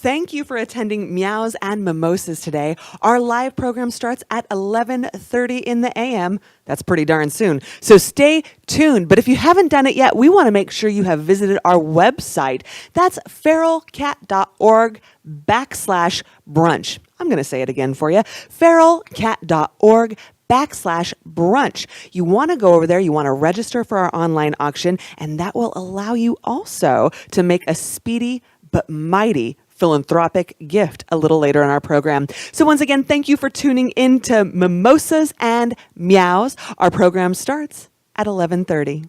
thank you for attending Meows and Mimosas today. Our live program starts at 11:30 in the a.m. That's pretty darn soon. So stay tuned. But if you haven't done it yet, we want to make sure you have visited our website. That's feralcat.org/brunch. I'm going to say it again for you. feralcat.org/brunch. You want to go over there, you want to register for our online auction, and that will allow you also to make a speedy but mighty philanthropic gift a little later in our program. So once again, thank you for tuning in to Mimosas and Meows. Our program starts at 11:30.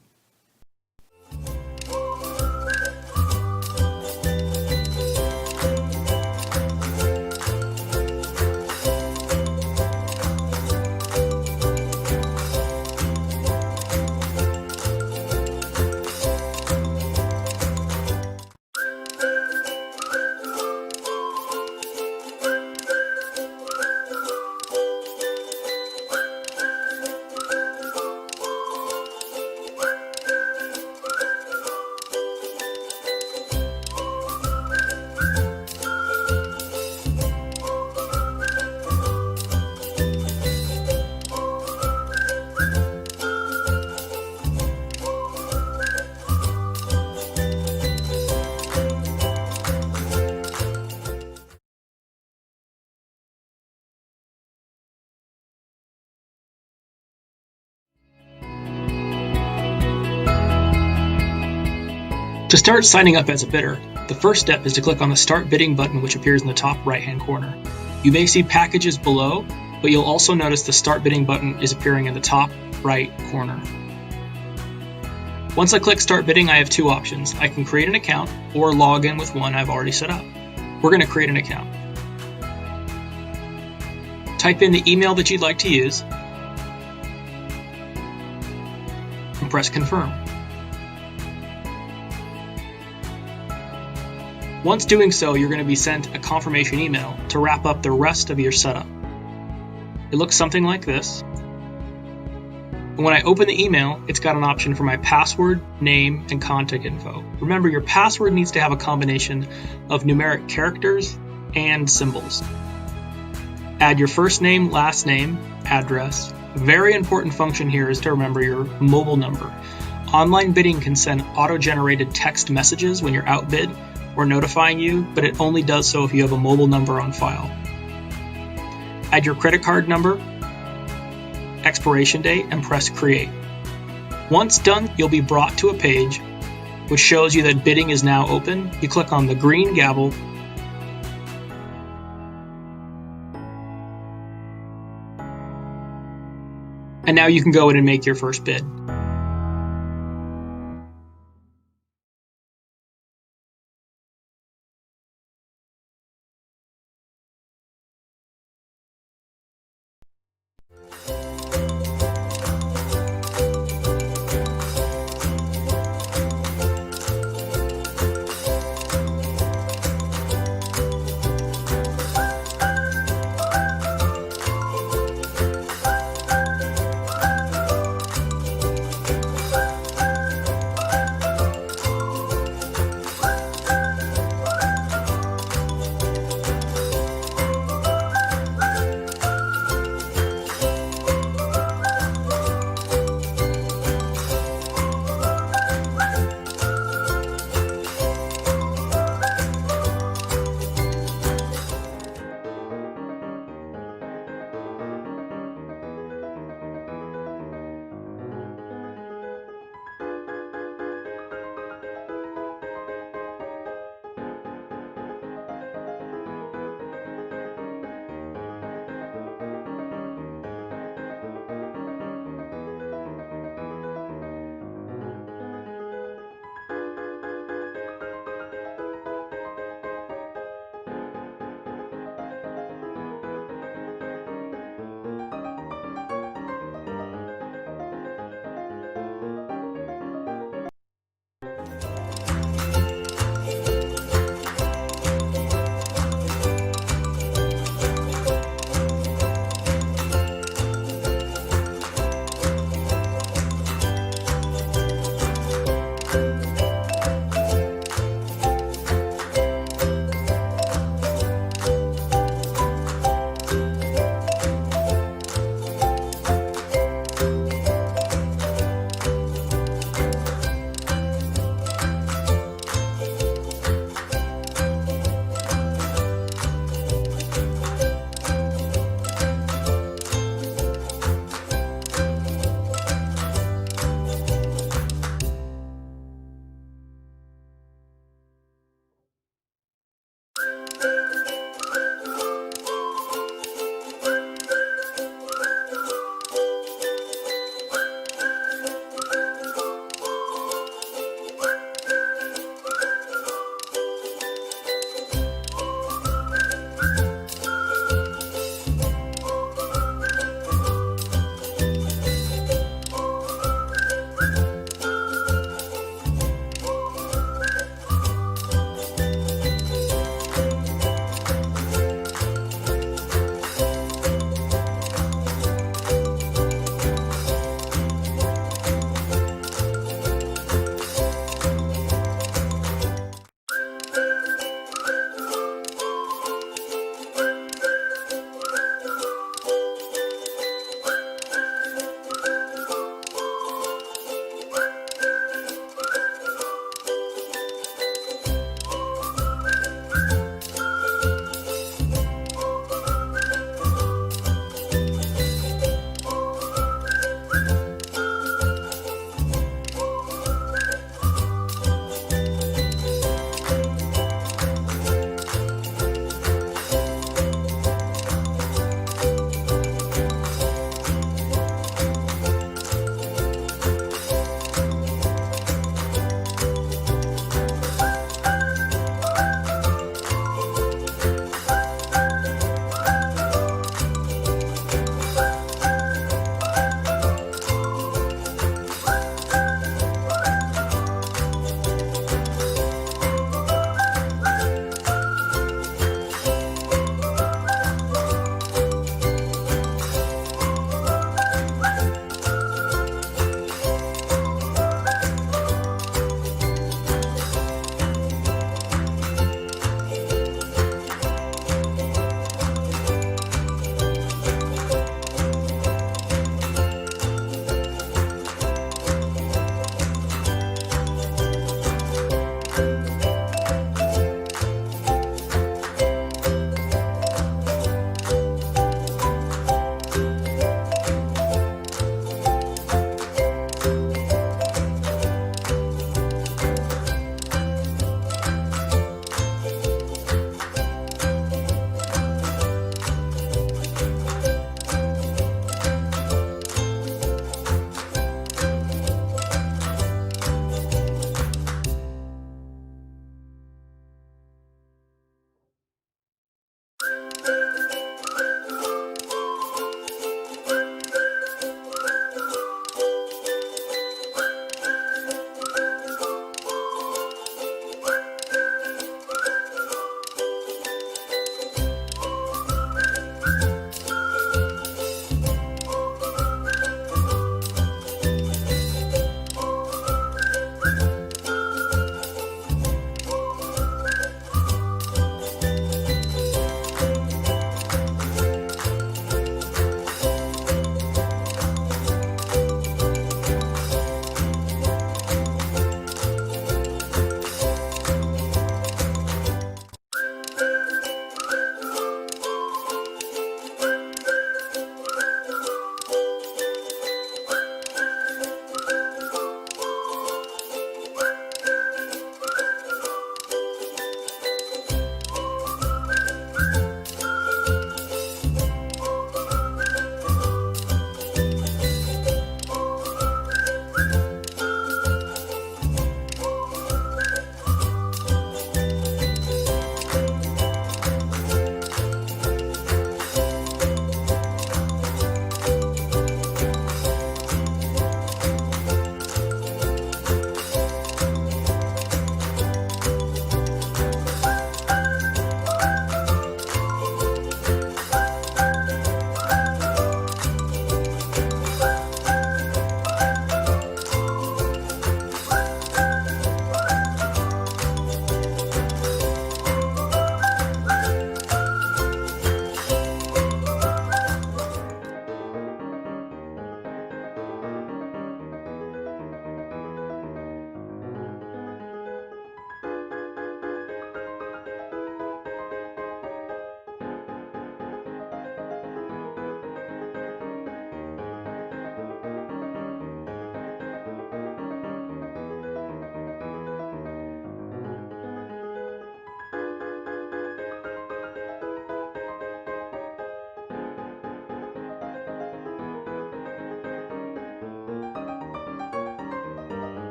To start signing up as a bidder, the first step is to click on the Start Bidding button, which appears in the top right-hand corner. You may see packages below, but you'll also notice the Start Bidding button is appearing in the top right corner. Once I click Start Bidding, I have two options. I can create an account or log in with one I've already set up. We're going to create an account. Type in the email that you'd like to use and press Confirm. Once doing so, you're going to be sent a confirmation email to wrap up the rest of your setup. It looks something like this. And when I open the email, it's got an option for my password, name, and contact info. Remember, your password needs to have a combination of numeric characters and symbols. Add your first name, last name, address. A very important function here is to remember your mobile number. Online bidding can send auto-generated text messages when you're outbid or notifying you, but it only does so if you have a mobile number on file. Add your credit card number, expiration date, and press Create. Once done, you'll be brought to a page which shows you that bidding is now open. You click on the green gavel and now you can go in and make your first bid.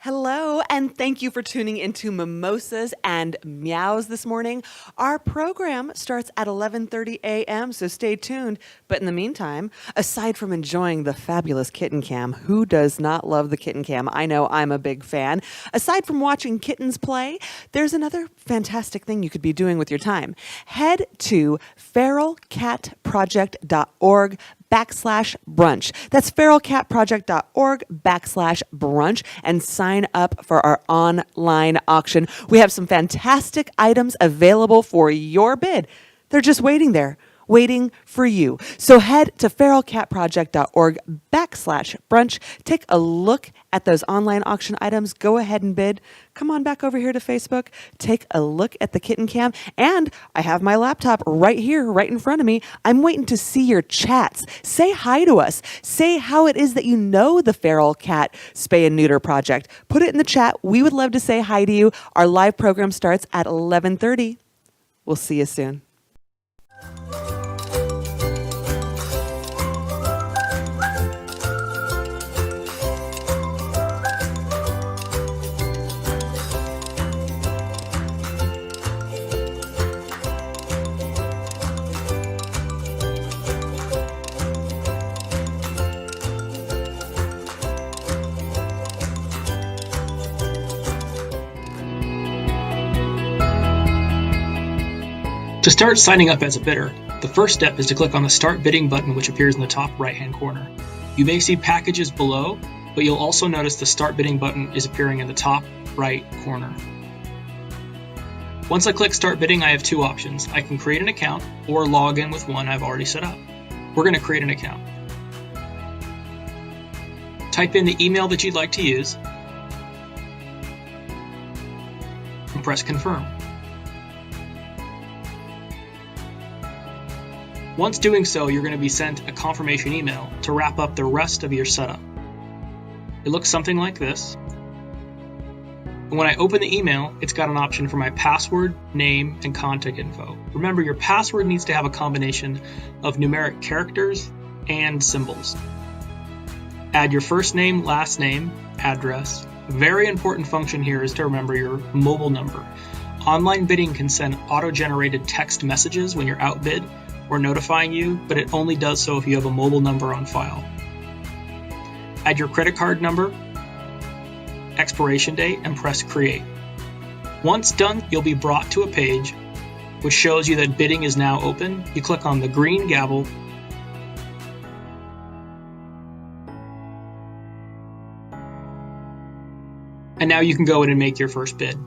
Hello, and thank you for tuning into Mimosas and Meows this morning. Our program starts at 11:30 a.m., so stay tuned. But in the meantime, aside from enjoying the fabulous kitten cam, who does not love the kitten cam? I know I'm a big fan. Aside from watching kittens play, there's another fantastic thing you could be doing with your time. Head to feralcatproject.org/brunch. That's feralcatproject.org/brunch and sign up for our online auction. We have some fantastic items available for your bid. They're just waiting there, waiting for you. So head to feralcatproject.org/brunch. Take a look at those online auction items. Go ahead and bid. Come on back over here to Facebook. Take a look at the kitten cam. And I have my laptop right here, right in front of me. I'm waiting to see your chats. Say hi to us. Say how it is that you know the Feral Cat Spay and Neuter Project. Put it in the chat. We would love to say hi to you. Our live program starts at 11:30. We'll see you soon. To start signing up as a bidder, the first step is to click on the Start Bidding button, which appears in the top right-hand corner. You may see packages below, but you'll also notice the Start Bidding button is appearing in the top right corner. Once I click Start Bidding, I have two options. I can create an account or log in with one I've already set up. We're going to create an account. Type in the email that you'd like to use and press Confirm. Once doing so, you're going to be sent a confirmation email to wrap up the rest of your setup. It looks something like this. And when I open the email, it's got an option for my password, name, and contact info. Remember, your password needs to have a combination of numeric characters and symbols. Add your first name, last name, address. A very important function here is to remember your mobile number. Online bidding can send auto-generated text messages when you're outbid or notifying you, but it only does so if you have a mobile number on file. Add your credit card number, expiration date, and press create. Once done, you'll be brought to a page which shows you that bidding is now open. You click on the green gavel and now you can go in and make your first bid.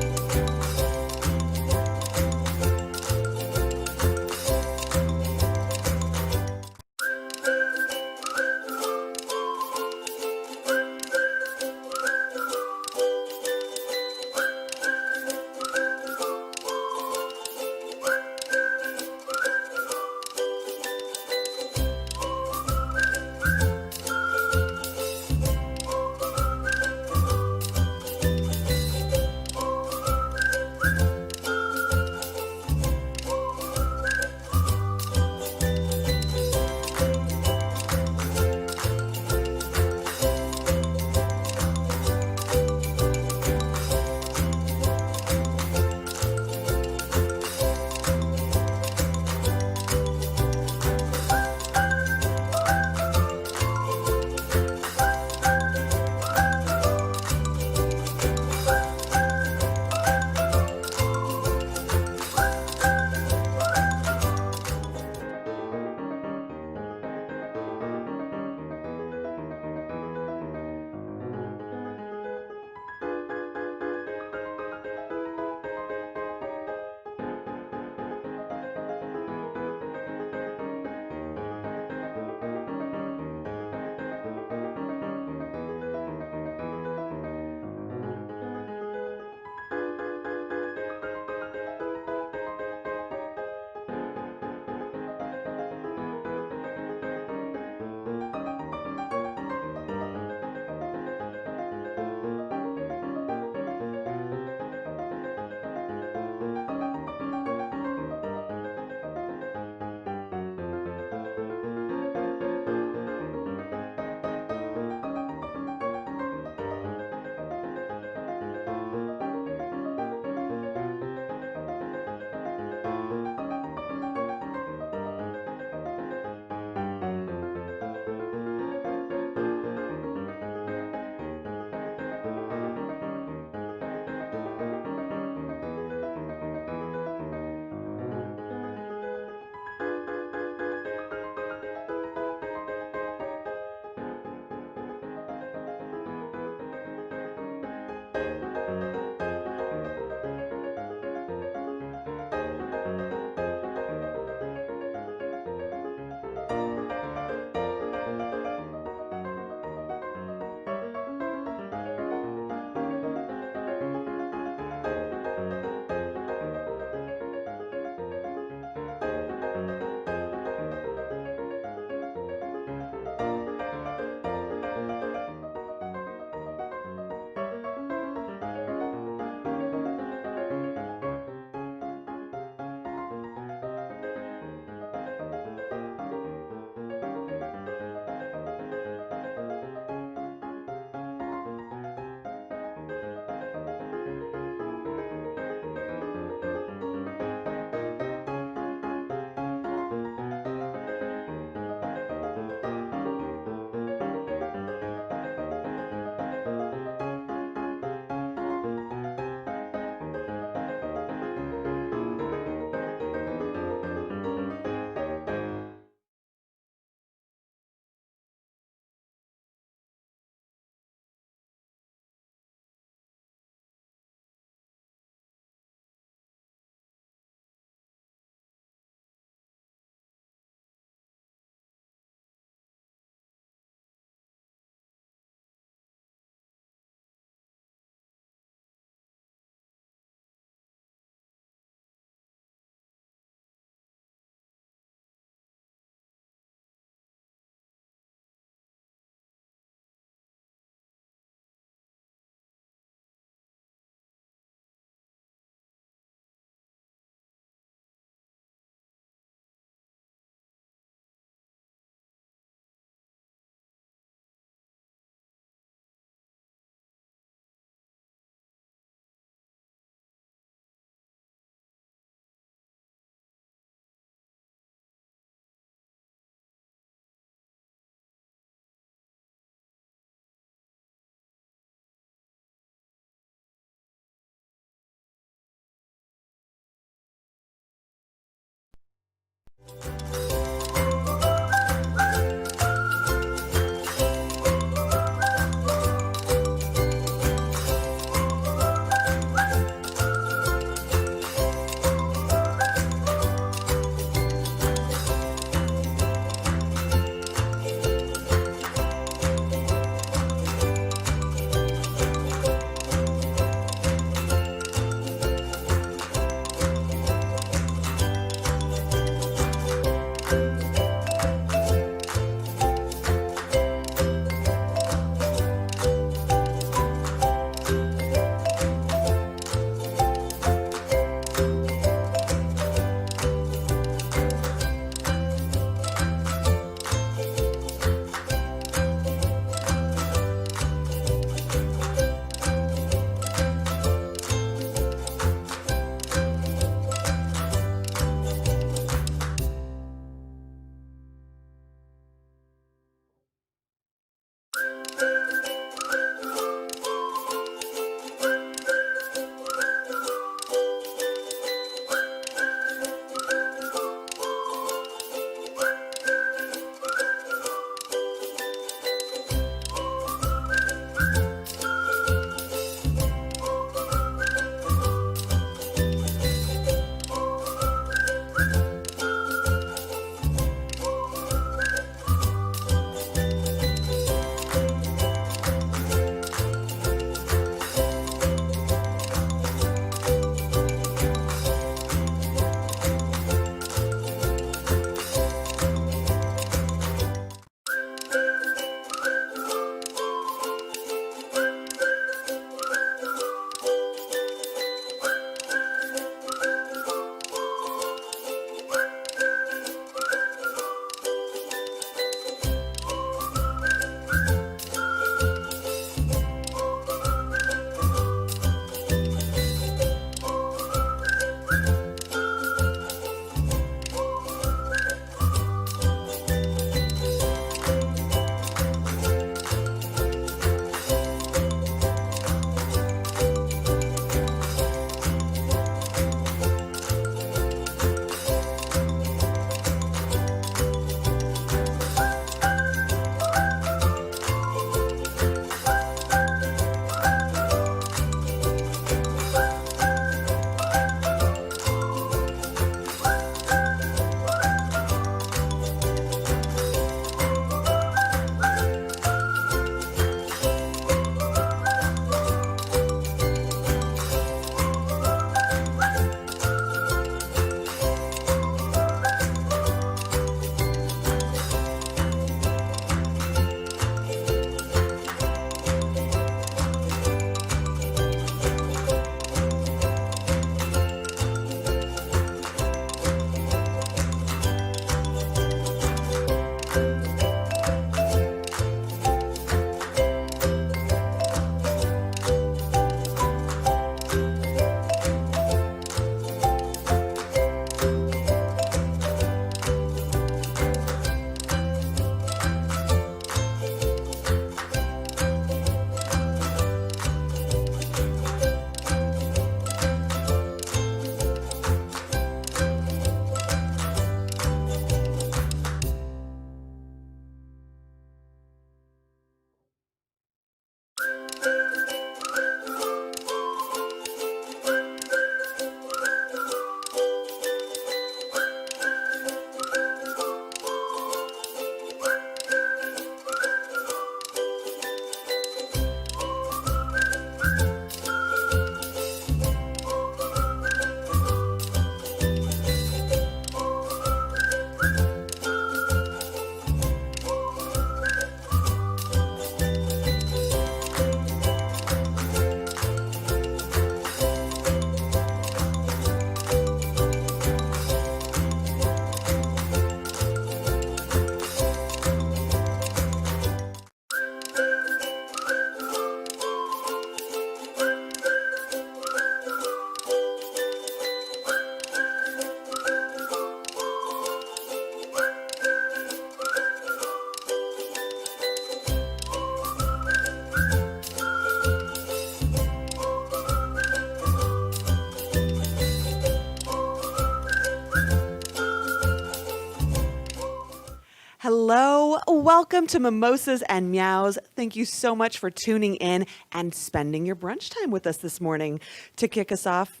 Hello, welcome to Mimosas and Meows. Thank you so much for tuning in and spending your brunch time with us this morning. To kick us off,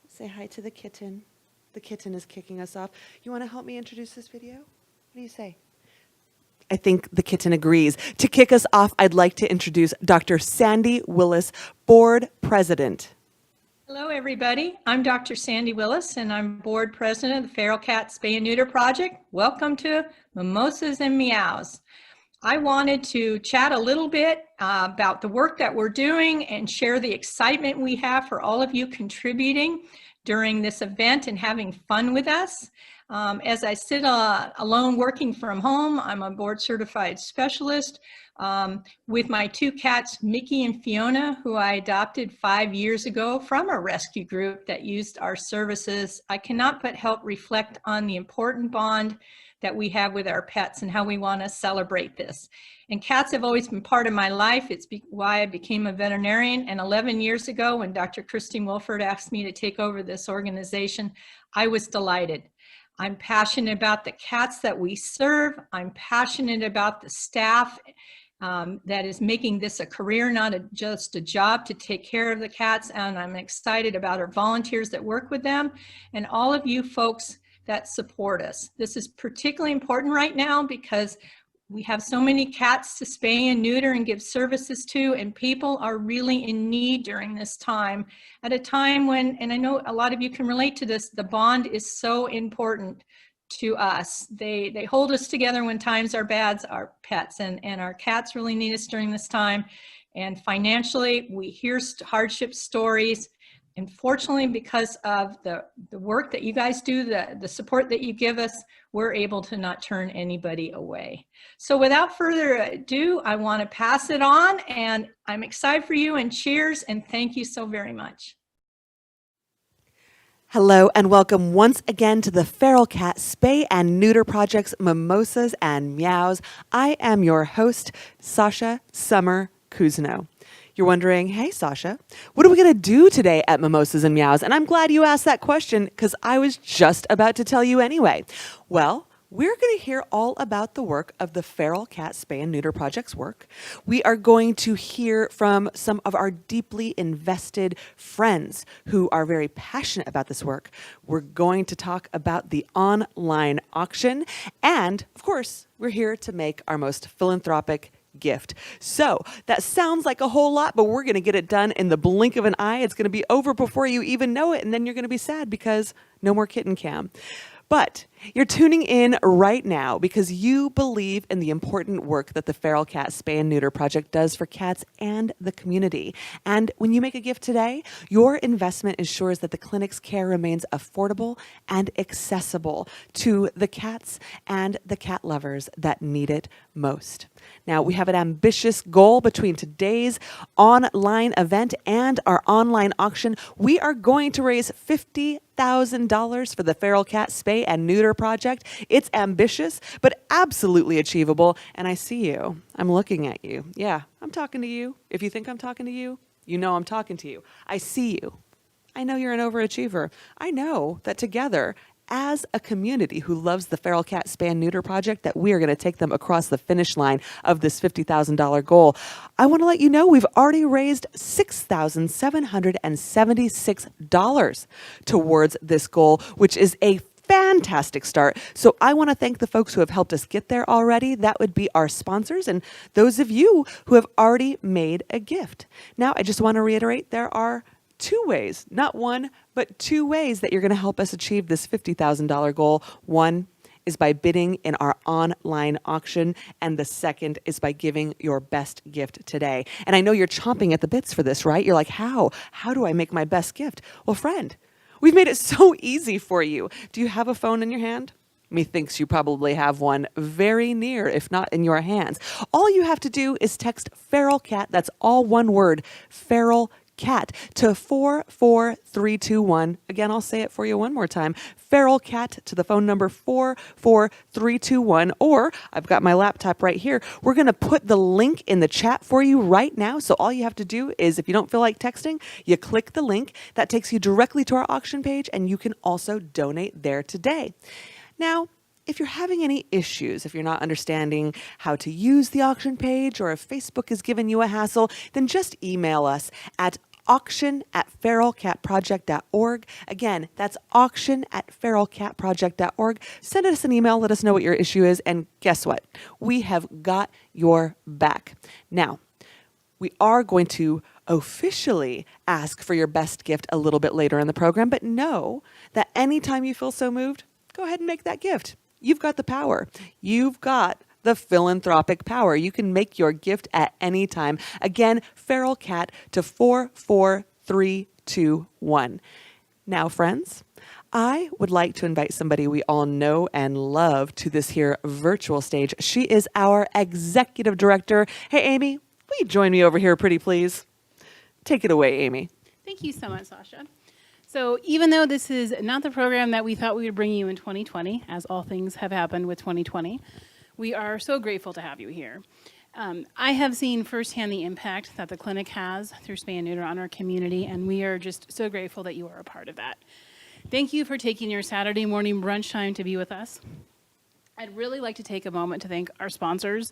say hi to the kitten. The kitten is kicking us off. You want to help me introduce this video? What do you say? I think the kitten agrees. To kick us off, I'd like to introduce Dr. Sandy Willis, Board President. Hello, everybody. I'm Dr. Sandy Willis, and I'm Board President of the Feral Cat Spay and Neuter Project. Welcome to Mimosas and Meows. I wanted to chat a little bit about the work that we're doing and share the excitement we have for all of you contributing during this event and having fun with us. As I sit alone working from home, I'm a board certified specialist with my two cats, Mickey and Fiona, who I adopted 5 years ago from a rescue group that used our services. I cannot but help reflect on the important bond that we have with our pets and how we want to celebrate this. And cats have always been part of my life. It's why I became a veterinarian. And 11 years ago, when Dr. Christine Wilford asked me to take over this organization, I was delighted. I'm passionate about the cats that we serve. I'm passionate about the staff that is making this a career, not just a job to take care of the cats. And I'm excited about our volunteers that work with them and all of you folks that support us. This is particularly important right now because we have so many cats to spay and neuter and give services to, and people are really in need during this time, at a time when, and I know a lot of you can relate to this, the bond is so important to us. They hold us together when times are bad, our pets, and our cats really need us during this time. And financially, we hear hardship stories. And fortunately, because of the work that you guys do, the support that you give us, we're able to not turn anybody away. So without further ado, I want to pass it on, and I'm excited for you, and cheers, and thank you so very much. Hello and welcome once again to the Feral Cat Spay and Neuter Project's Mimosas and Meows. I am your host, Sasha Summer Kuzno. You're wondering, hey, Sasha, what are we going to do today at Mimosas and Meows? And I'm glad you asked that question because I was just about to tell you anyway. Well, we're going to hear all about the work of the Feral Cat Spay and Neuter Project's work. We are going to hear from some of our deeply invested friends who are very passionate about this work. We're going to talk about the online auction. And, of course, we're here to make our most philanthropic gift. So that sounds like a whole lot, but we're going to get it done in the blink of an eye. It's going to be over before you even know it, and then you're going to be sad because no more kitten cam. But you're tuning in right now because you believe in the important work that the Feral Cat Spay and Neuter Project does for cats and the community. And when you make a gift today, your investment ensures that the clinic's care remains affordable and accessible to the cats and the cat lovers that need it most. Now, we have an ambitious goal between today's online event and our online auction. We are going to raise $50,000 for the Feral Cat Spay and Neuter Project. It's ambitious, but absolutely achievable. And I see you. I'm looking at you. Yeah, I'm talking to you. If you think I'm talking to you, you know I'm talking to you. I see you. I know you're an overachiever. I know that together, as a community who loves the Feral Cat Spay and Neuter Project, that we are going to take them across the finish line of this $50,000 goal. I want to let you know we've already raised $6,776 towards this goal, which is a fantastic start. So I want to thank the folks who have helped us get there already. That would be our sponsors and those of you who have already made a gift. Now, I just want to reiterate, there are two ways, not one, but two ways that you're going to help us achieve this $50,000 goal. One is by bidding in our online auction, and the second is by giving your best gift today. And I know you're chomping at the bits for this, right? You're like, how? How do I make my best gift? Well, friend, we've made it so easy for you. Do you have a phone in your hand? Methinks you probably have one very near, if not in your hands. All you have to do is text Feral Cat, that's all one word, Feral Cat, to 44321. Again, I'll say it for you one more time. Feral Cat to the phone number 44321. Or I've got my laptop right here. We're going to put the link in the chat for you right now. So all you have to do is, if you don't feel like texting, you click the link. That takes you directly to our auction page, and you can also donate there today. Now, if you're having any issues, if you're not understanding how to use the auction page, or if Facebook is giving you a hassle, then just email us at auction@feralcatproject.org. Again, that's auction@feralcatproject.org. Send us an email, let us know what your issue is, and guess what? We have got your back. Now, we are going to officially ask for your best gift a little bit later in the program, but know that anytime you feel so moved, go ahead and make that gift. You've got the power. You've got the philanthropic power. You can make your gift at any time. Again, Feral Cat to 44321. Now, friends, I would like to invite somebody we all know and love to this here virtual stage. She is our executive director. Hey, Amy, will you join me over here, pretty please? Take it away, Amy. Thank you so much, Sasha. So even though this is not the program that we thought we would bring you in 2020, as all things have happened with 2020, we are so grateful to have you here. I have seen firsthand the impact that the clinic has through Spay and Neuter on our community, and we are just so grateful that you are a part of that. Thank you for taking your Saturday morning brunch time to be with us. I'd really like to take a moment to thank our sponsors.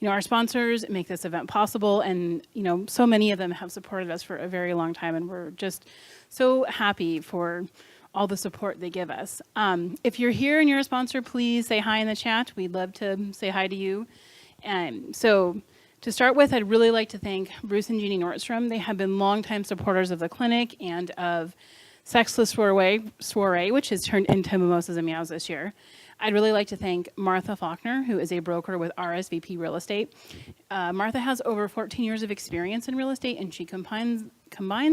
Our sponsors make this event possible, and so many of them have supported us for a very long time, and we're just so happy for all the support they give us. If you're here and you're a sponsor, please say hi in the chat. We'd love to say hi to you. So to start with, I'd really like to thank Bruce and Jeannie Nordstrom. They have been longtime supporters of the clinic and of Sexless Soiree, which has turned into Mimosas and Meows this year. I'd really like to thank Martha Faulkner, who is a broker with RSVP Real Estate. Martha has over 14 years of experience in real estate, and she combines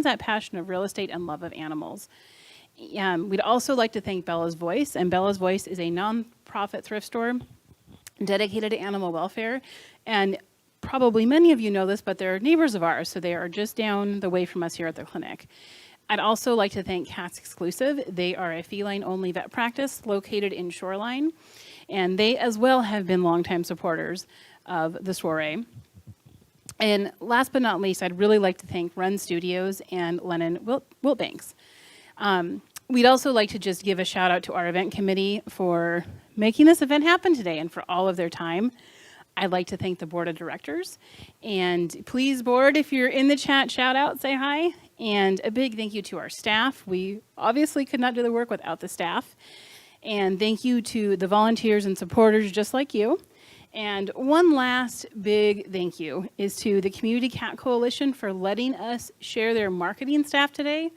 that passion of real estate and love of animals. We'd also like to thank Bella's Voice, and Bella's Voice is a nonprofit thrift store dedicated to animal welfare. And probably many of you know this, but they're neighbors of ours, so they are just down the way from us here at the clinic. I'd also like to thank Cats Exclusive. They are a feline-only vet practice located in Shoreline, and they as well have been longtime supporters of the soiree. And last but not least, I'd really like to thank Run Studios and Lennon Wiltbanks. We'd also like to just give a shout out to our event committee for making this event happen today and for all of their time. I'd like to thank the board of directors. And please, board, if you're in the chat, shout out, say hi. And a big thank you to our staff. We obviously could not do the work without the staff. And thank you to the volunteers and supporters just like you. And one last big thank you is to the Community Cat Coalition for letting us share their marketing staff today.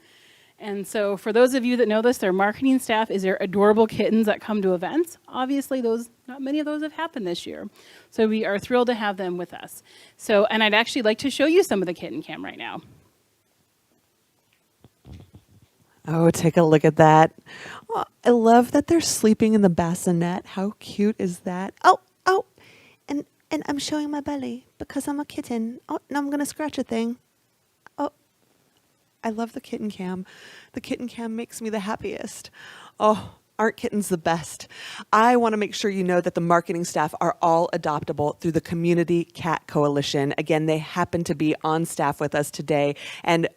And so for those of you that know this, their marketing staff is their adorable kittens that come to events. Obviously, not many of those have happened this year. So we are thrilled to have them with us. And I'd actually like to show you some of the kitten cam right now. Oh, take a look at that. Oh, I love that they're sleeping in the bassinet. How cute is that? Oh, and I'm showing my belly because I'm a kitten. Oh, now I'm going to scratch a thing. Oh, I love the kitten cam. The kitten cam makes me the happiest. Oh, aren't kittens the best? I want to make sure you know that the marketing staff are all adoptable through the Community Cat Coalition. Again, they happen to be on staff with us today, and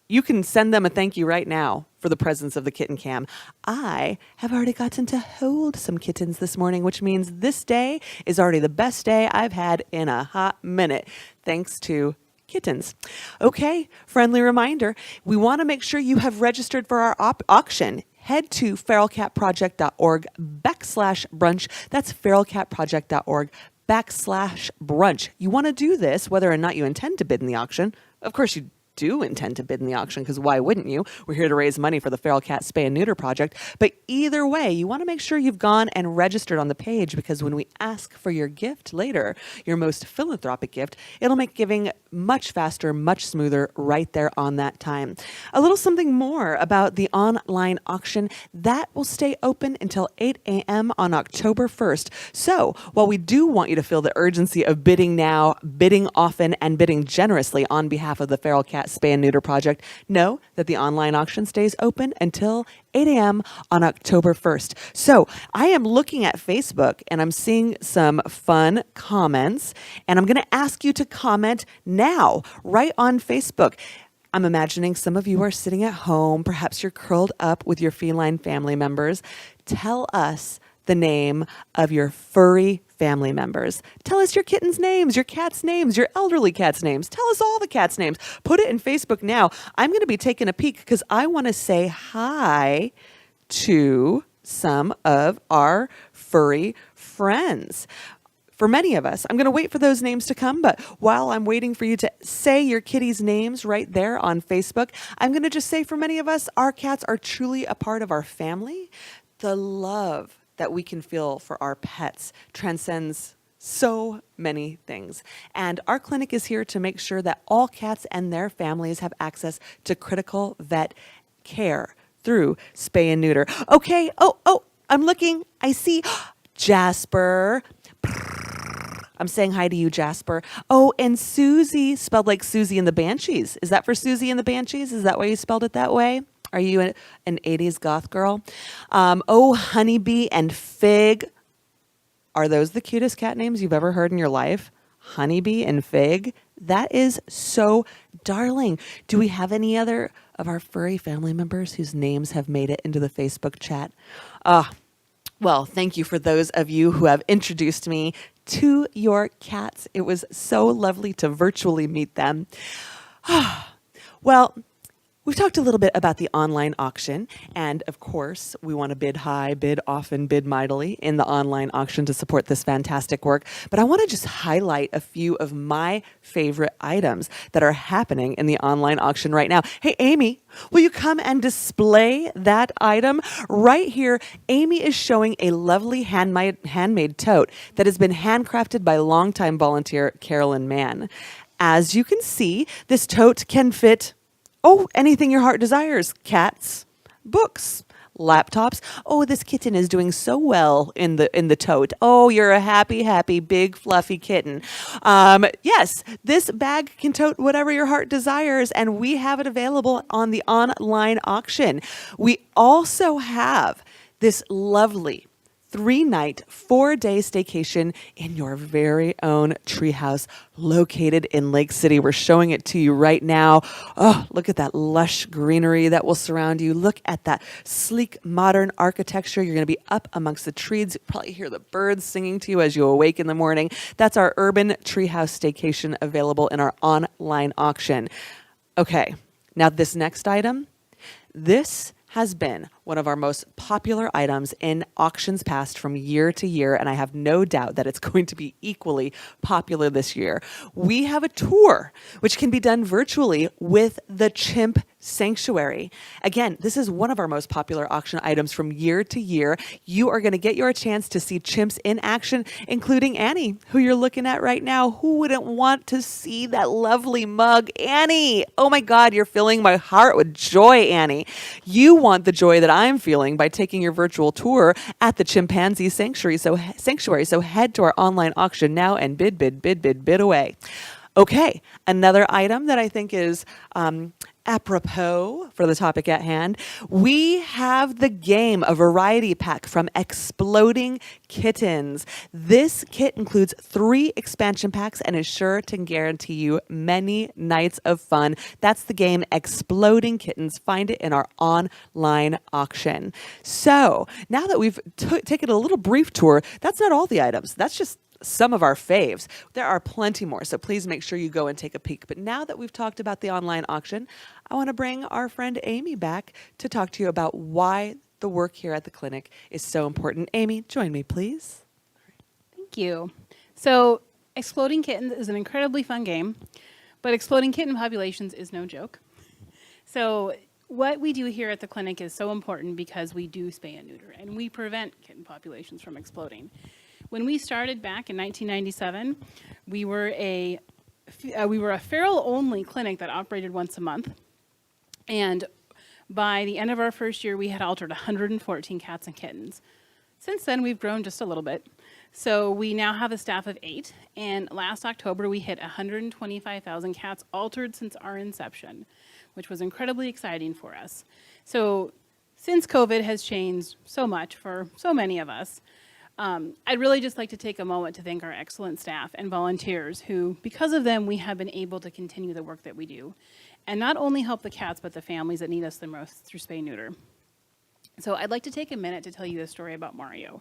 you can send them a thank you right now for the presence of the kitten cam. I have already gotten to hold some kittens this morning, which means this day is already the best day I've had in a hot minute, thanks to kittens. Okay, friendly reminder, we want to make sure you have registered for our auction. Head to feralcatproject.org/brunch. That's feralcatproject.org/brunch. You want to do this whether or not you intend to bid in the auction. Of course, you do intend to bid in the auction, because why wouldn't you? We're here to raise money for the Feral Cat Spay and Neuter Project. But either way, you want to make sure you've gone and registered on the page, because when we ask for your gift later, your most philanthropic gift, it'll make giving much faster, much smoother right there on that time. A little something more about the online auction. That will stay open until 8 a.m. on October 1st. So while we do want you to feel the urgency of bidding now, bidding often, and bidding generously on behalf of the Feral Cat Spay and Neuter Project, know that the online auction stays open until 8 a.m. on October 1st. So I am looking at Facebook and I'm seeing some fun comments, and I'm going to ask you to comment now, right on Facebook. I'm imagining some of you are sitting at home. Perhaps you're curled up with your feline family members. Tell us the name of your furry family members. Tell us your kittens' names, your cats' names, your elderly cats' names. Tell us all the cats' names. Put it in Facebook now. I'm going to be taking a peek because I want to say hi to some of our furry friends. For many of us, I'm going to wait for those names to come, but while I'm waiting for you to say your kitties' names right there on Facebook, I'm going to just say for many of us, our cats are truly a part of our family. The love that we can feel for our pets transcends so many things. And our clinic is here to make sure that all cats and their families have access to critical vet care through spay and neuter. Okay, I'm looking. I see Jasper. I'm saying hi to you, Jasper. Oh, and Susie, spelled like Susie and the Banshees. Is that for Susie and the Banshees? Is that why you spelled it that way? Are you an 80s goth girl? Honeybee and Fig. Are those the cutest cat names you've ever heard in your life? Honeybee and Fig? That is so darling. Do we have any other of our furry family members whose names have made it into the Facebook chat? Well, thank you for those of you who have introduced me to your cats. It was so lovely to virtually meet them. Well, we've talked a little bit about the online auction, and of course, we want to bid high, bid often, bid mightily in the online auction to support this fantastic work. But I want to just highlight a few of my favorite items that are happening in the online auction right now. Hey, Amy, will you come and display that item? Right here, Amy is showing a lovely handmade tote that has been handcrafted by longtime volunteer Carolyn Mann. As you can see, this tote can fit anything your heart desires. Cats, books, laptops. Oh, this kitten is doing so well in the tote. Oh, you're a happy, big, fluffy kitten. Yes, this bag can tote whatever your heart desires, and we have it available on the online auction. We also have this lovely 3-night, 4-day staycation in your very own treehouse located in Lake City. We're showing it to you right now. Oh, look at that lush greenery that will surround you. Look at that sleek, modern architecture. You're going to be up amongst the trees. You probably hear the birds singing to you as you awake in the morning. That's our urban treehouse staycation available in our online auction. Okay, now this next item, this has been one of our most popular items in auctions past from year to year, and I have no doubt that it's going to be equally popular this year. We have a tour which can be done virtually with the Chimp Sanctuary. Again, this is one of our most popular auction items from year to year. You are going to get your chance to see chimps in action, including Annie, who you're looking at right now. Who wouldn't want to see that lovely mug? Annie! Oh my God, you're filling my heart with joy, Annie. You want the joy that I'm feeling by taking your virtual tour at the Chimpanzee Sanctuary. So head to our online auction now and bid away. Okay, another item that I think is apropos for the topic at hand, we have the game, a variety pack from Exploding Kittens. This kit includes 3 expansion packs and is sure to guarantee you many nights of fun. That's the game Exploding Kittens. Find it in our online auction. So now that we've taken a little brief tour, that's not all the items. That's just some of our faves. There are plenty more, so please make sure you go and take a peek. But now that we've talked about the online auction, I want to bring our friend Amy back to talk to you about why the work here at the clinic is so important. Amy, join me, please. Thank you. So Exploding Kittens is an incredibly fun game, but exploding kitten populations is no joke. So what we do here at the clinic is so important because we do spay and neuter, and we prevent kitten populations from exploding. When we started back in 1997, we were a feral-only clinic that operated once a month. And by the end of our first year, we had altered 114 cats and kittens. Since then, we've grown just a little bit. So we now have a staff of 8. And last October, we hit 125,000 cats altered since our inception, which was incredibly exciting for us. So since COVID has changed so much for so many of us, I'd really just like to take a moment to thank our excellent staff and volunteers who, because of them, we have been able to continue the work that we do and not only help the cats, but the families that need us the most through spay and neuter. So I'd like to take a minute to tell you a story about Mario.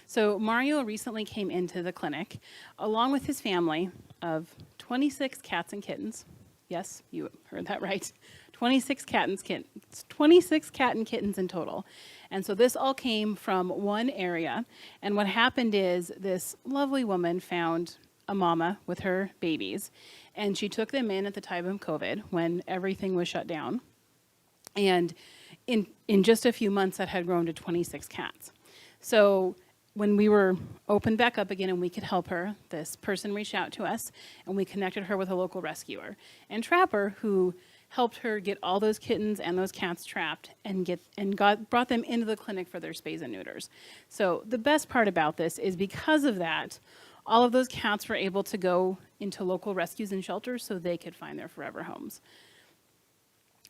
So Mario recently came into the clinic along with his family of 26 cats and kittens. Yes, you heard that right. 26 cat and kittens in total. And so this all came from one area. And what happened is this lovely woman found a mama with her babies, and she took them in at the time of COVID when everything was shut down. And in just a few months, that had grown to 26 cats. So when we were opened back up again and we could help her, this person reached out to us and we connected her with a local rescuer and trapper who helped her get all those kittens and those cats trapped and brought them into the clinic for their spays and neuters. So the best part about this is because of that, all of those cats were able to go into local rescues and shelters so they could find their forever homes.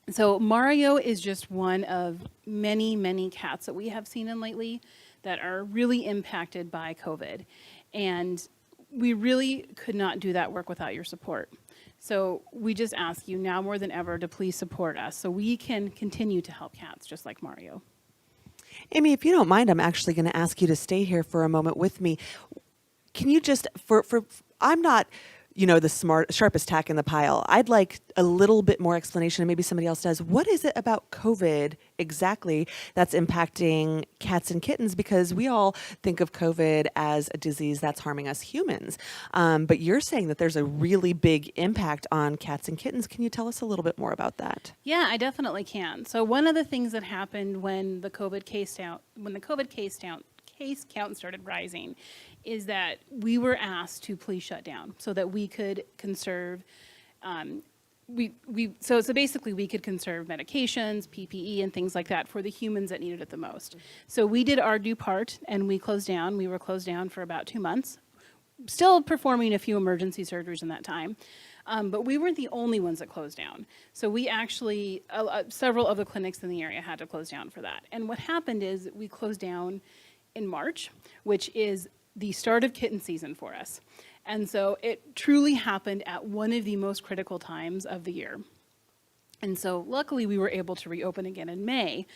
So Mario is just one of many, many cats that we have seen in lately that are really impacted by COVID. And we really could not do that work without your support. So we just ask you now more than ever to please support us so we can continue to help cats just like Mario. Amy, if you don't mind, I'm actually going to ask you to stay here for a moment with me. Can you just, I'm not, the sharpest tack in the pile. I'd like a little bit more explanation, and maybe somebody else does. What is it about COVID exactly that's impacting cats and kittens? Because we all think of COVID as a disease that's harming us humans. But you're saying that there's a really big impact on cats and kittens. Can you tell us a little bit more about that? Yeah, I definitely can. So one of the things that happened when the COVID case count started rising is that we were asked to please shut down so that we could conserve so basically we could conserve medications, PPE, and things like that for the humans that needed it the most. So we did our due part and we closed down. We were closed down for about 2 months, still performing a few emergency surgeries in that time. But we weren't the only ones that closed down. So we actually, several of the clinics in the area had to close down for that. And what happened is we closed down in March, which is the start of kitten season for us. And so it truly happened at one of the most critical times of the year. And so luckily we were able to reopen again in May.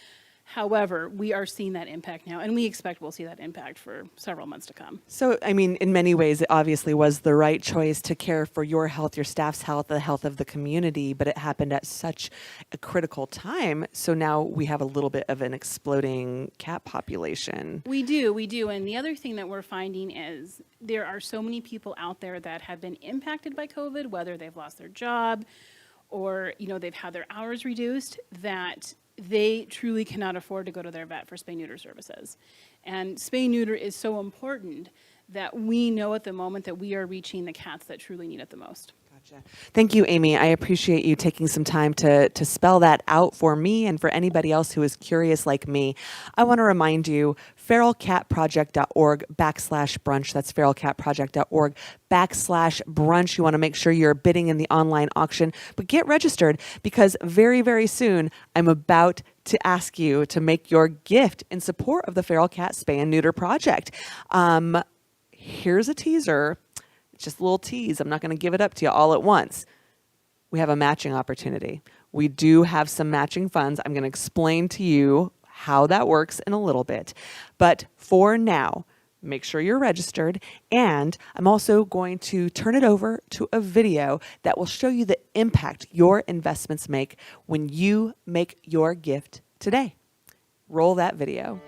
However, we are seeing that impact now, and we expect we'll see that impact for several months to come. So, I mean, in many ways, it obviously was the right choice to care for your health, your staff's health, the health of the community, but it happened at such a critical time. So now we have a little bit of an exploding cat population. We do. And the other thing that we're finding is there are so many people out there that have been impacted by COVID, whether they've lost their job or, they've had their hours reduced, that they truly cannot afford to go to their vet for spay-neuter services. And spay-neuter is so important that we know at the moment that we are reaching the cats that truly need it the most. Gotcha. Thank you, Amy. I appreciate you taking some time to spell that out for me and for anybody else who is curious like me. I want to remind you, feralcatproject.org/brunch. That's feralcatproject.org/brunch. You want to make sure you're bidding in the online auction, but get registered because very, very soon I'm about to ask you to make your gift in support of the Feral Cat Spay and Neuter Project. Here's a teaser. Just a little tease. I'm not going to give it up to you all at once. We have a matching opportunity. We do have some matching funds. I'm going to explain to you how that works in a little bit. But for now, make sure you're registered. And I'm also going to turn it over to a video that will show you the impact your investments make when you make your gift today. Roll that video.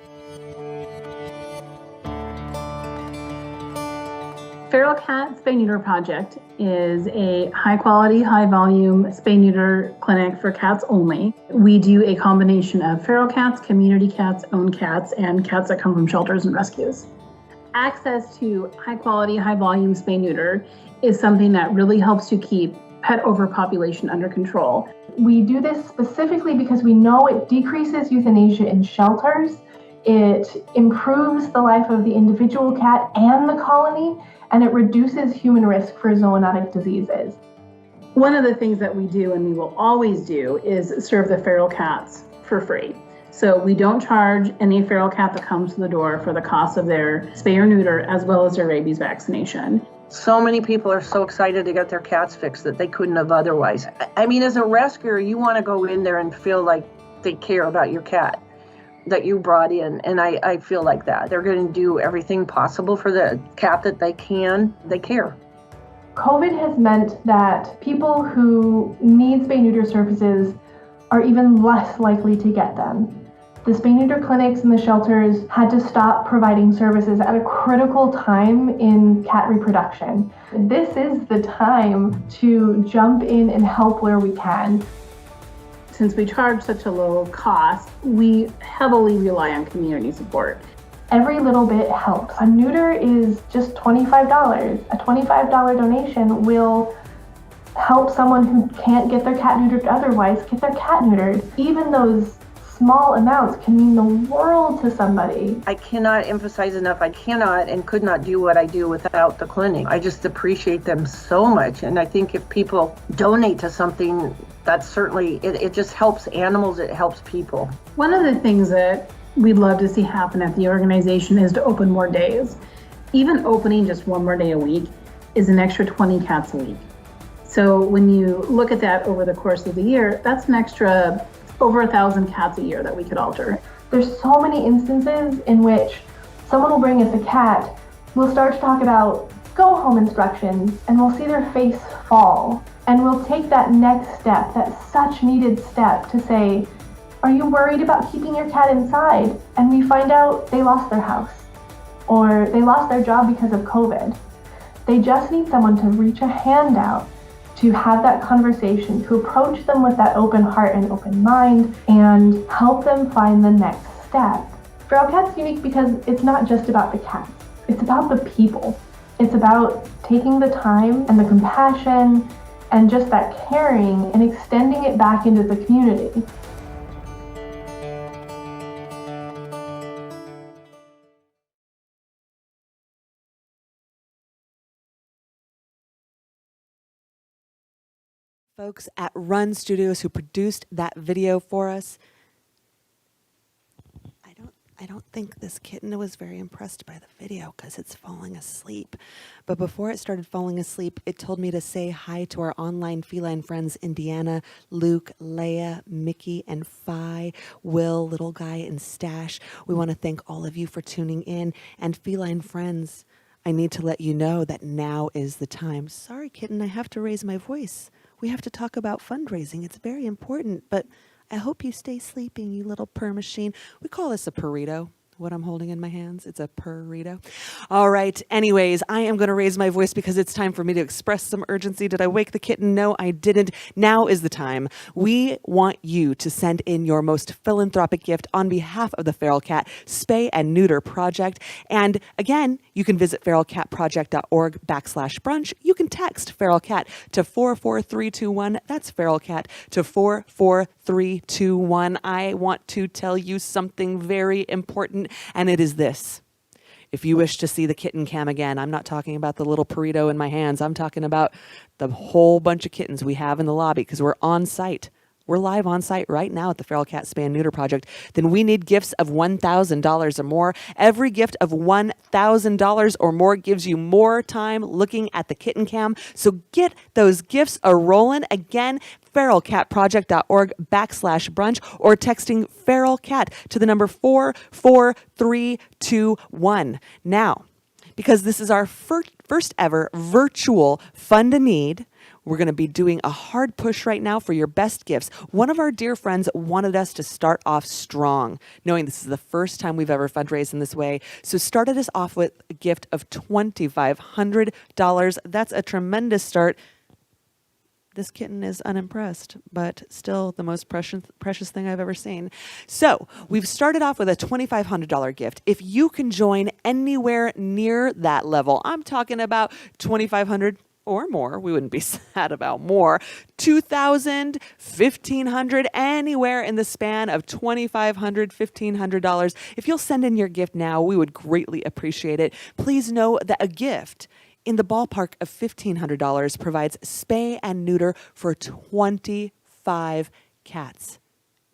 Feral Cat Spay Neuter Project is a high quality, high volume spay neuter clinic for cats only. We do a combination of feral cats, community cats, owned cats, and cats that come from shelters and rescues. Access to high quality, high volume spay neuter is something that really helps to keep pet overpopulation under control. We do this specifically because we know it decreases euthanasia in shelters. It improves the life of the individual cat and the colony, and it reduces human risk for zoonotic diseases. One of the things that we do, and we will always do, is serve the feral cats for free. So we don't charge any feral cat that comes to the door for the cost of their spay or neuter, as well as their rabies vaccination. So many people are so excited to get their cats fixed that they couldn't have otherwise. I mean, as a rescuer, you want to go in there and feel like they care about your cat. that you brought in. And I feel like that. They're going to do everything possible for the cat that they can. They care. COVID has meant that people who need spay-neuter services are even less likely to get them. The spay-neuter clinics and the shelters had to stop providing services at a critical time in cat reproduction. This is the time to jump in and help where we can. Since we charge such a low cost, we heavily rely on community support. Every little bit helps. A neuter is just $25. A $25 donation will help someone who can't get their cat neutered otherwise get their cat neutered. Even those small amounts can mean the world to somebody. I cannot emphasize enough, I cannot and could not do what I do without the clinic. I just appreciate them so much. And I think if people donate to something, that's certainly, it just helps animals, it helps people. One of the things that we'd love to see happen at the organization is to open more days. Even opening just one more day a week is an extra 20 cats a week. So when you look at that over the course of the year, that's an extra over 1,000 cats a year that we could alter. There's so many instances in which someone will bring us a cat, we'll start to talk about go home instructions, and we'll see their face fall. And we'll take that next step, that such needed step to say, are you worried about keeping your cat inside? And we find out they lost their house or they lost their job because of COVID. They just need someone to reach a hand out, to have that conversation, to approach them with that open heart and open mind and help them find the next step. Feral Cat's unique because it's not just about the cats. It's about the people. It's about taking the time and the compassion and just that caring and extending it back into the community. Folks at Run Studios who produced that video for us. I don't think this kitten was very impressed by the video because it's falling asleep. But before it started falling asleep, it told me to say hi to our online feline friends, Indiana, Luke, Leia, Mickey, and Phi, Will, Little Guy, and Stash. We want to thank all of you for tuning in. And feline friends, I need to let you know that now is the time. Sorry, kitten, I have to raise my voice. We have to talk about fundraising. It's very important, but I hope you stay sleeping, you little purr machine. We call this a burrito. What I'm holding in my hands, it's a burrito. All right, anyways, I am going to raise my voice because it's time for me to express some urgency. Did I wake the kitten? No, I didn't. Now is the time. We want you to send in your most philanthropic gift on behalf of the Feral Cat Spay and Neuter Project. And again, you can visit feralcatproject.org/brunch. You can text Feral Cat to 44321. That's Feral Cat to 44321. I want to tell you something very important, and it is this. If you wish to see the kitten cam again, I'm not talking about the little burrito in my hands. I'm talking about the whole bunch of kittens we have in the lobby because we're on site. We're live on site right now at the Feral Cat Spay and Neuter Project. Then we need gifts of $1,000 or more. Every gift of $1,000 or more gives you more time looking at the kitten cam. So get those gifts a-rolling. Again, feralcatproject.org/brunch or texting Feral Cat to the number 44321. Now, because this is our first ever virtual Fund a Need, we're going to be doing a hard push right now for your best gifts. One of our dear friends wanted us to start off strong, knowing this is the first time we've ever fundraised in this way. So started us off with a gift of $2,500. That's a tremendous start. This kitten is unimpressed, but still the most precious thing I've ever seen. So we've started off with a $2,500 gift. If you can join anywhere near that level, I'm talking about $2,500 or more, we wouldn't be sad about more, $2,000, $1,500, anywhere in the span of $2,500, $1,500. If you'll send in your gift now, we would greatly appreciate it. Please know that a gift in the ballpark of $1,500 provides spay and neuter for 25 cats.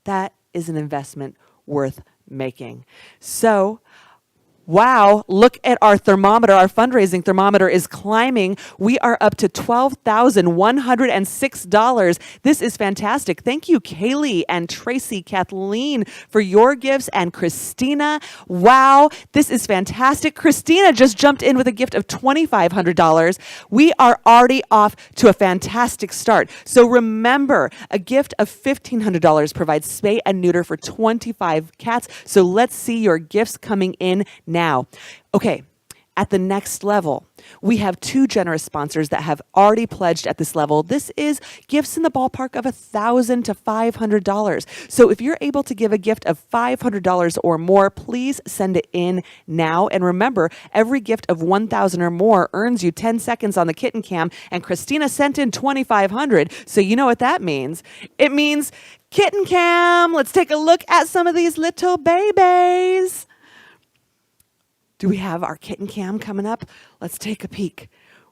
That is an investment worth making. So Wow, look at our thermometer. Our fundraising thermometer is climbing. We are up to $12,106. This is fantastic. Thank you, Kaylee and Tracy, Kathleen, for your gifts, and Christina. Wow, this is fantastic. Christina just jumped in with a gift of $2,500. We are already off to a fantastic start. So remember, a gift of $1,500 provides spay and neuter for 25 cats. So let's see your gifts coming in now. Okay, at the next level, we have 2 generous sponsors that have already pledged at this level. This is gifts in the ballpark of $1,000 to $500. So if you're able to give a gift of $500 or more, please send it in now. And remember, every gift of $1,000 or more earns you 10 seconds on the Kitten Cam. And Christina sent in $2,500. So you know what that means. It means Kitten Cam. Let's take a look at some of these little babies. Do we have our Kitten Cam coming up? Let's take a peek.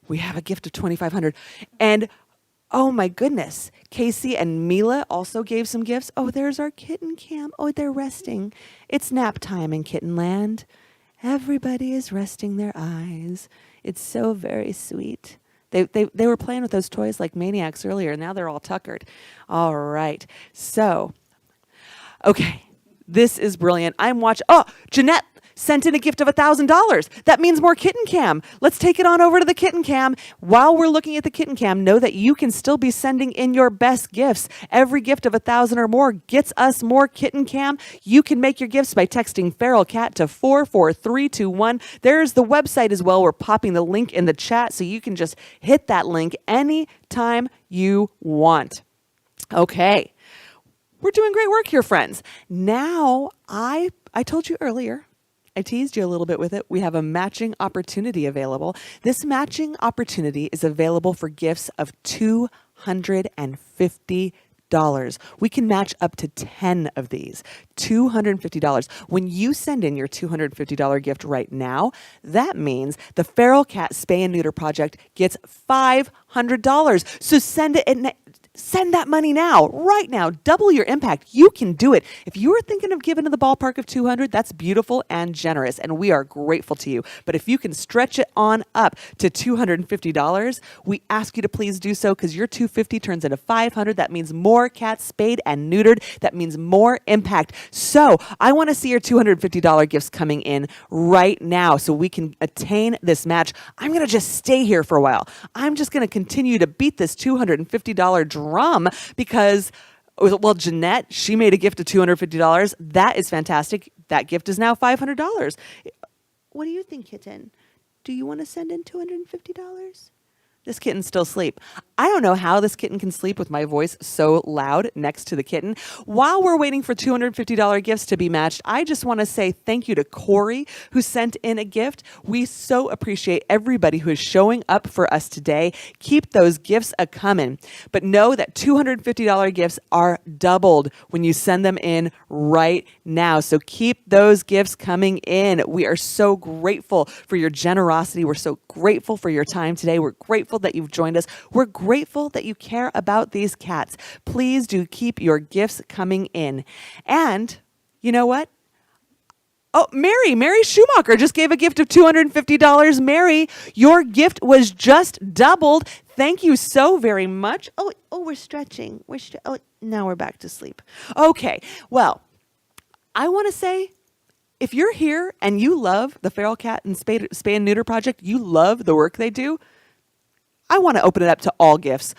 We have a gift of $2,500. And oh my goodness, Casey and Mila also gave some gifts. Oh, there's our Kitten Cam. Oh, they're resting. It's nap time in Kitten Land. Everybody is resting their eyes. It's so very sweet. They were playing with those toys like maniacs earlier. Now they're all tuckered. All right. So, okay, this is brilliant. I'm watching. Oh, Jeanette sent in a gift of $1,000. That means more Kitten Cam. Let's take it on over to the Kitten Cam. While we're looking at the Kitten Cam, know that you can still be sending in your best gifts. Every gift of $1,000 or more gets us more Kitten Cam. You can make your gifts by texting Feral Cat to 44321. There's the website as well. We're popping the link in the chat so you can just hit that link anytime you want. Okay. We're doing great work here, friends. Now, I told you earlier, I teased you a little bit with it. We have a matching opportunity available. This matching opportunity is available for gifts of $250. We can match up to 10 of these. $250. When you send in your $250 gift right now, that means the Feral Cat Spay and Neuter Project gets $500. So send it. Send that money now, right now. Double your impact. You can do it. If you were thinking of giving to the ballpark of $200, that's beautiful and generous, and we are grateful to you. But if you can stretch it on up to $250, we ask you to please do so, because your $250 turns into $500. That means more cats spayed and neutered. That means more impact. So I want to see your $250 gifts coming in right now so we can attain this match. I'm going to just stay here for a while. I'm just going to continue to beat this $250 drum because, well, Jeanette, she made a gift of $250. That is fantastic. That gift is now $500. What do you think, kitten? Do you want to send in $250? This kitten's still asleep. I don't know how this kitten can sleep with my voice so loud next to the kitten. While we're waiting for $250 gifts to be matched, I just want to say thank you to Corey, who sent in a gift. We so appreciate everybody who is showing up for us today. Keep those gifts a-coming. But know that $250 gifts are doubled when you send them in right now. So keep those gifts coming in. We are so grateful for your generosity. We're so grateful for your time today. We're grateful that you've joined us. We're grateful that you care about these cats. Please do keep your gifts coming in. And you know what? Oh, Mary Schumacher just gave a gift of $250. Mary, your gift was just doubled. Thank you so very much. Oh, we're stretching. Now we're back to sleep. Okay, well, I want to say, if you're here and you love the Feral Cat and Spay and Neuter Project, you love the work they do, I want to open it up to all gifts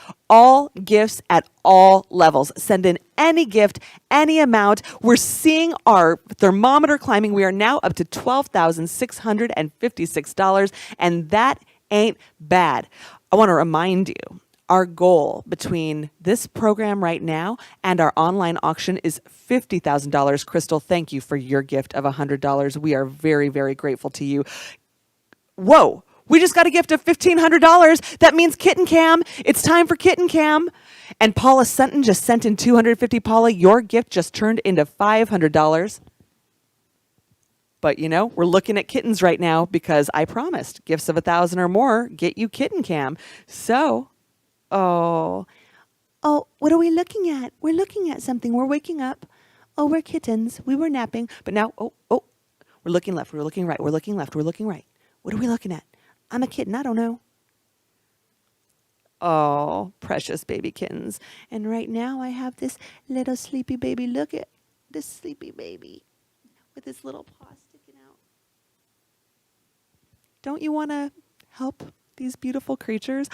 at all levels. Send in any gift, any amount. We're seeing our thermometer climbing. We are now up to $12,656, and that ain't bad. I want to remind you, our goal between this program right now and our online auction is $50,000. Crystal, thank you for your gift of $100. We are very, very grateful to you. Whoa. We just got a gift of $1,500. That means Kitten Cam. It's time for Kitten Cam. And Paula Sutton just sent in $250. Paula, your gift just turned into $500. But, you know, we're looking at kittens right now because I promised gifts of $1,000 or more get you Kitten Cam. So, what are we looking at? We're looking at something. We're waking up. Oh, we're kittens. We were napping. But now, We're looking left. We're looking right. We're looking left. We're looking right. What are we looking at? I'm a kitten. I don't know. Oh, precious baby kittens. And right now I have this little sleepy baby. Look at this sleepy baby with his little paw sticking out. Don't you want to help these beautiful creatures?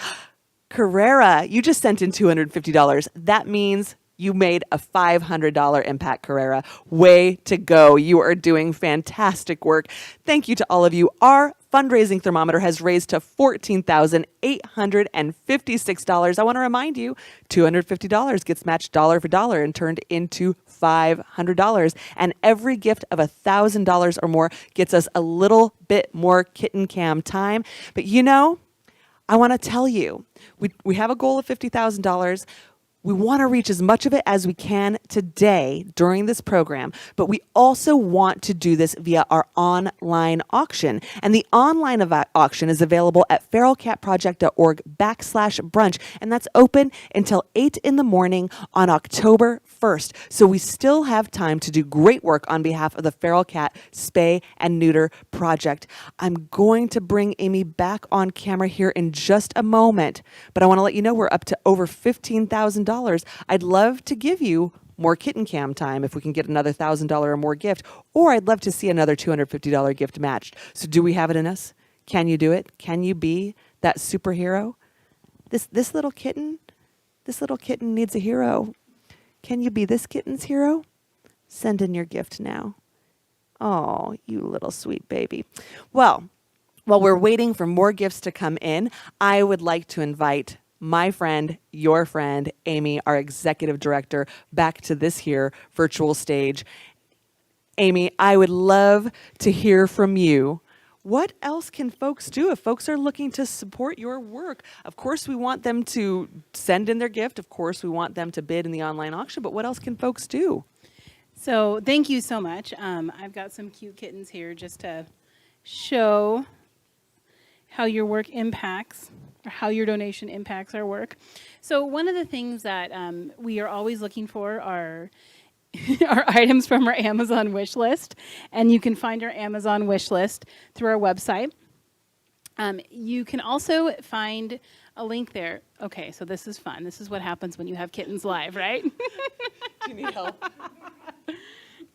Carrera, you just sent in $250. That means you made a $500 impact, Carrera. Way to go. You are doing fantastic work. Thank you to all of you. Our fundraising thermometer has raised to $14,856. I want to remind you, $250 gets matched dollar for dollar and turned into $500. And every gift of $1,000 or more gets us a little bit more kitten cam time. But you know, I want to tell you, we have a goal of $50,000. We want to reach as much of it as we can today during this program, but we also want to do this via our online auction. And the online auction is available at feralcatproject.org/brunch, and that's open until 8 in the morning on October 1st. So we still have time to do great work on behalf of the Feral Cat Spay and Neuter Project. I'm going to bring Amy back on camera here in just a moment, but I want to let you know we're up to over $15,000. I'd love to give you more kitten cam time if we can get another $1,000 or more gift, or I'd love to see another $250 gift matched. So do we have it in us? Can you do it? Can you be that superhero? This little kitten needs a hero. Can you be this kitten's hero? Send in your gift now. Oh, you little sweet baby. Well, while we're waiting for more gifts to come in, I would like to invite my friend, your friend, Amy, our executive director, back to this here virtual stage. Amy, I would love to hear from you. What else can folks do if folks are looking to support your work? Of course, we want them to send in their gift. Of course, we want them to bid in the online auction, but what else can folks do? So thank you so much. I've got some cute kittens here just to show how your work impacts, or how your donation impacts our work. So one of the things that we are always looking for are our items from our Amazon wish list, and you can find our Amazon wish list through our website. You can also find a link there. Okay, so this is fun. This is what happens when you have kittens live, right? Do you need help?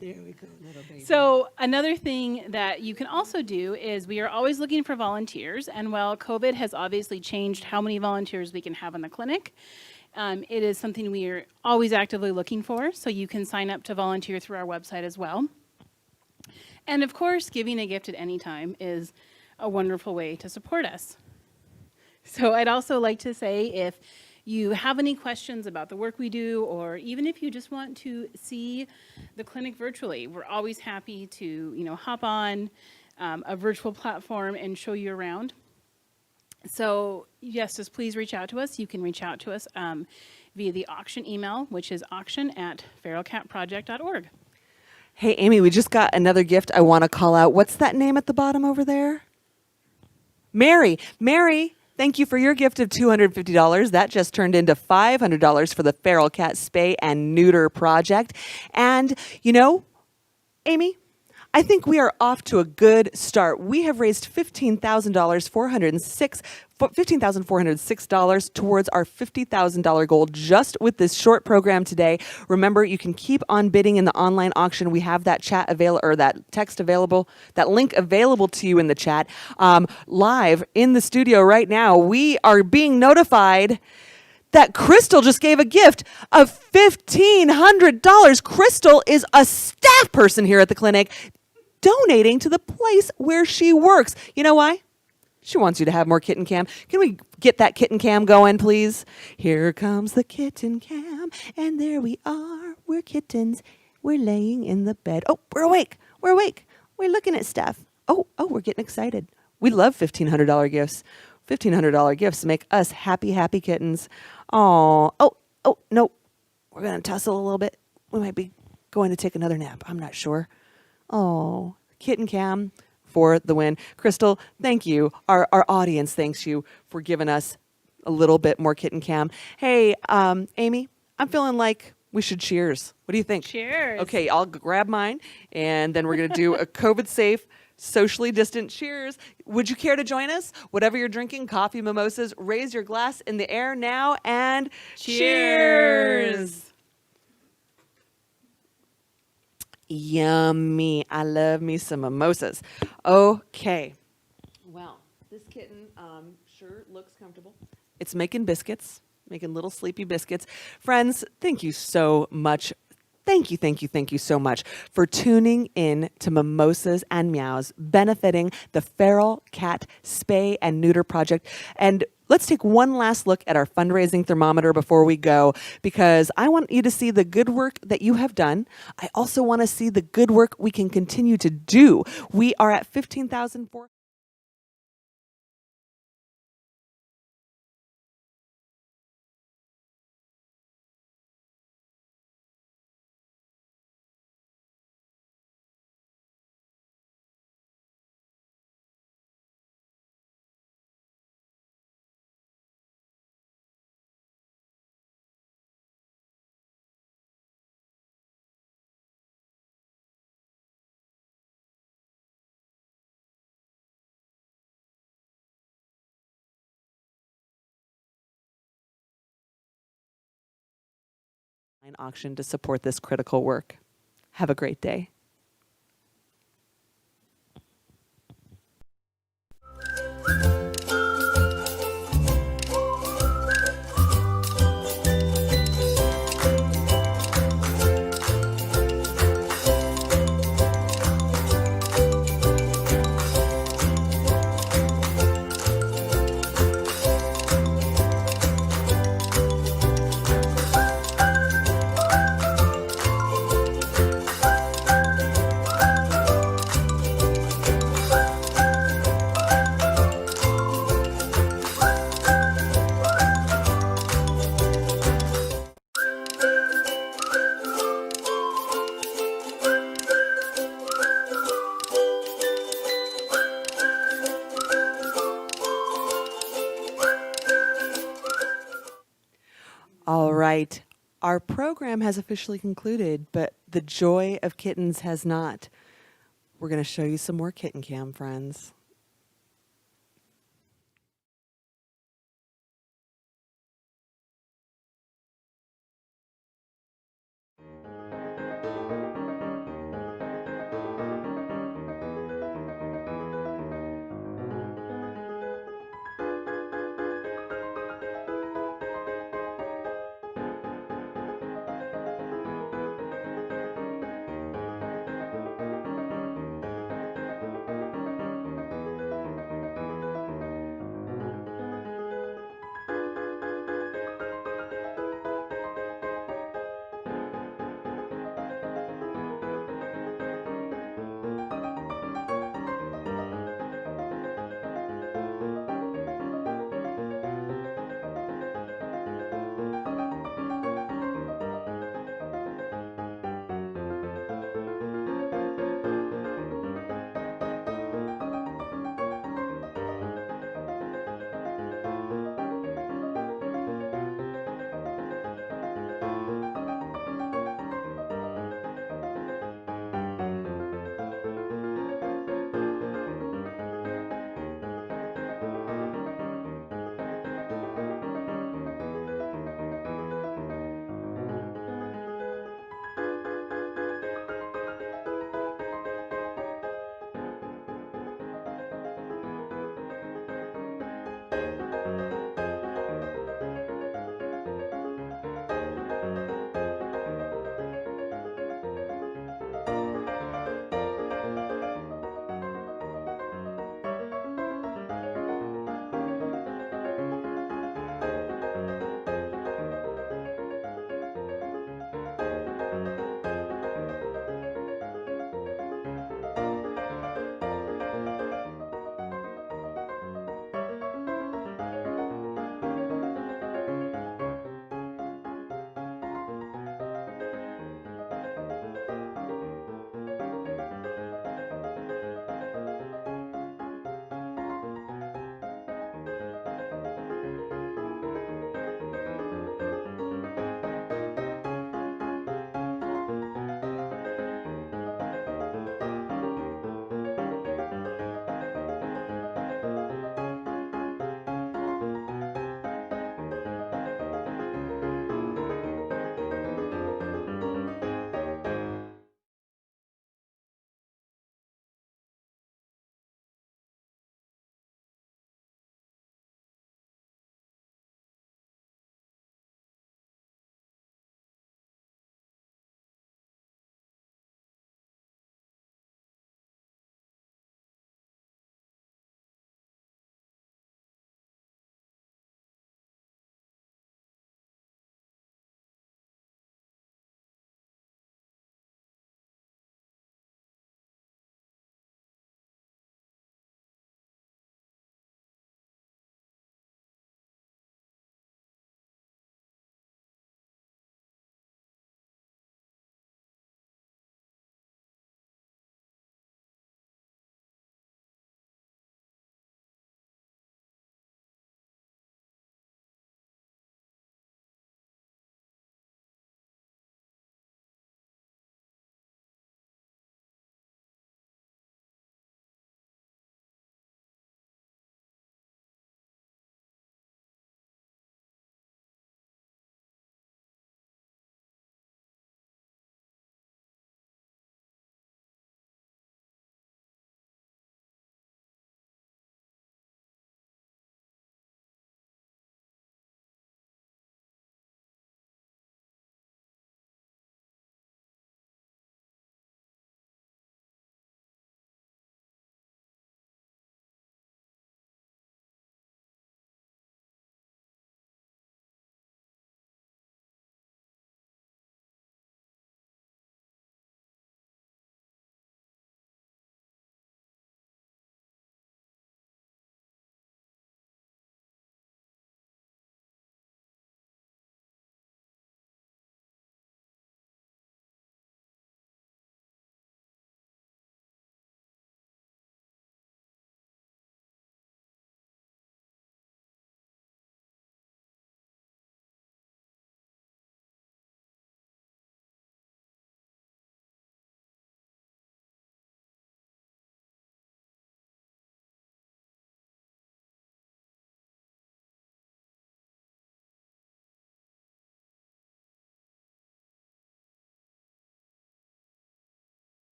There we go, little baby. So another thing that you can also do is we are always looking for volunteers. And while COVID has obviously changed how many volunteers we can have in the clinic, it is something we are always actively looking for. So you can sign up to volunteer through our website as well. And of course, giving a gift at any time is a wonderful way to support us. So I'd also like to say, if you have any questions about the work we do, or even if you just want to see the clinic virtually, we're always happy to, hop on a virtual platform and show you around. So yes, just please reach out to us. You can reach out to us via the auction email, which is auction@feralcatproject.org. Hey, Amy, we just got another gift I want to call out. What's that name at the bottom over there? Mary. Mary, thank you for your gift of $250. That just turned into $500 for the Feral Cat Spay and Neuter Project. And, Amy, I think we are off to a good start. We have raised $15,406 towards our $50,000 goal just with this short program today. Remember, you can keep on bidding in the online auction. We have that chat available, or that text available, that link available to you in the chat. Live in the studio right now, we are being notified that Crystal just gave a gift of $1,500. Crystal is a staff person here at the clinic, donating to the place where she works. You know why? She wants you to have more kitten cam. Can we get that kitten cam going, please? Here comes the kitten cam, and there we are. We're kittens. We're laying in the bed. Oh, we're awake. We're awake. We're looking at stuff. Oh, we're getting excited. We love $1,500 gifts. $1,500 gifts make us happy, happy kittens. Oh, no. We're going to tussle a little bit. We might be going to take another nap. I'm not sure. Oh, kitten cam for the win. Crystal, thank you. Our audience thanks you for giving us a little bit more kitten cam. Hey, Amy, I'm feeling like We should cheers. What do you think? Cheers. Okay, I'll grab mine, and then we're going to do a COVID-safe, socially distant cheers. Would you care to join us? Whatever you're drinking, coffee, mimosas, raise your glass in the air now and cheers. Yummy. I love me some mimosas. Okay. Well, this kitten sure looks comfortable. It's making biscuits, making little sleepy biscuits. Friends, thank you so much. Thank you so much for tuning in to Mimosas and Meows, benefiting the Feral Cat Spay and Neuter Project. And let's take one last look at our fundraising thermometer before we go, because I want you to see the good work that you have done. I also want to see the good work we can continue to do. We are at 15,400. Auction to support this critical work. Have a great day. All right. Our program has officially concluded, but the joy of kittens has not. We're going to show you some more kitten cam, friends.